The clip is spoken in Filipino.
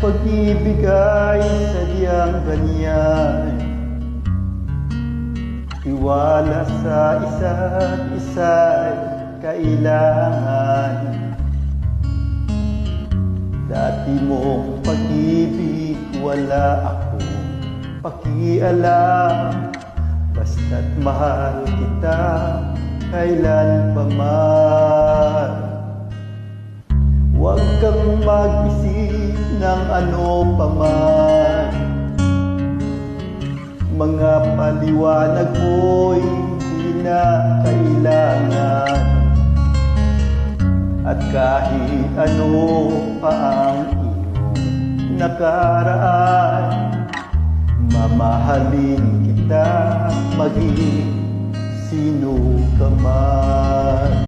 pag-ibig ay sadyang ganyan, tiwala sa isa't isa'y kailangan. Dati mong pag-ibig wala akong pakialam, basta't mahal kita kailan pa man. Huwag kang mag-isip ng ano pa man, mga paliwanag mo'y hindi na kailangan. At kahit ano pa ang iyong nakaraan, mamahalin kita maging sino ka man.